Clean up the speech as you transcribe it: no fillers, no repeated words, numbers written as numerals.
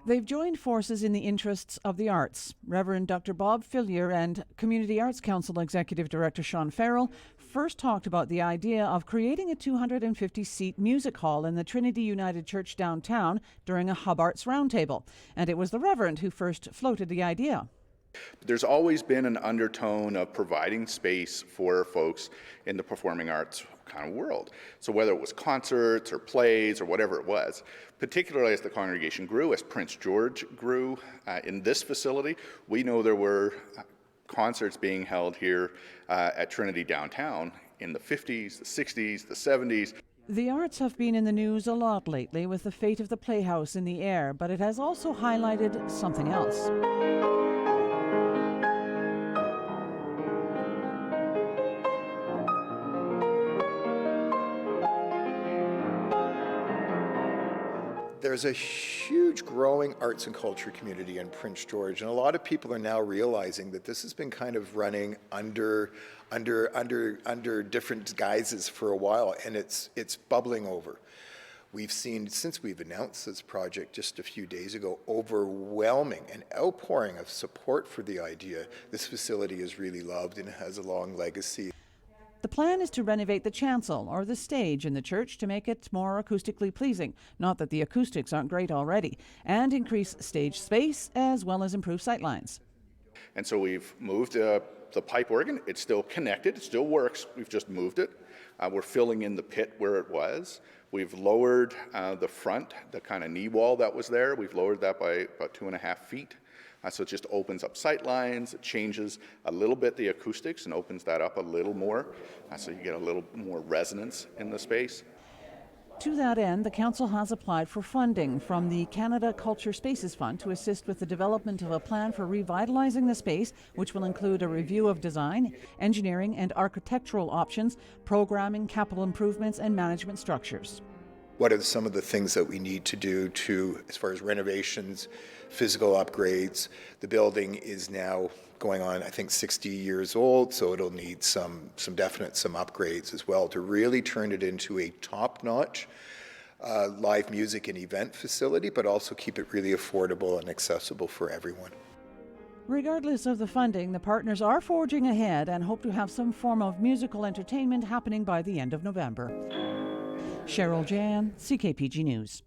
They've joined forces in the interests of the arts. Reverend Dr. Bob Fillier and Community Arts Council Executive Director Sean Farrell first talked about the idea of creating a 250-seat music hall in the Trinity United Church downtown during a Hub Arts Roundtable. And it was the Reverend who first floated the idea. There's always been an undertone of providing space for folks in the performing arts kind of world. So whether it was concerts or plays or whatever it was, particularly as the congregation grew, as Prince George grew in this facility, we know there were concerts being held here at Trinity downtown in the 50s, the 60s, the 70s. The arts have been in the news a lot lately with the fate of the Playhouse in the air, but it has also highlighted something else. There's a huge growing arts and culture community in Prince George, and a lot of people are now realizing that this has been kind of running under different guises for a while, and it's bubbling over. We've seen, since we've announced this project just a few days ago, overwhelming and outpouring of support for the idea. This facility is really loved and has a long legacy. The plan is to renovate the chancel, or the stage in the church, to make it more acoustically pleasing, not that the acoustics aren't great already, and increase stage space as well as improve sightlines. And so we've moved the pipe organ. It's still connected, it still works, we've just moved it. We're filling in the pit where it was. We've lowered the front, the kind of knee wall that was there, we've lowered that by about 2.5 feet. So it just opens up sight lines, it changes a little bit the acoustics and opens that up a little more, so you get a little more resonance in the space. To that end, the Council has applied for funding from the Canada Culture Spaces Fund to assist with the development of a plan for revitalizing the space, which will include a review of design, engineering and architectural options, programming, capital improvements and management structures. What are some of the things that we need to do as far as renovations, physical upgrades? The building is now going on, I think, 60 years old, so it'll need some upgrades as well to really turn it into a top-notch live music and event facility, but also keep it really affordable and accessible for everyone. Regardless of the funding, the partners are forging ahead and hope to have some form of musical entertainment happening by the end of November. Cheryl Jan, CKPG News.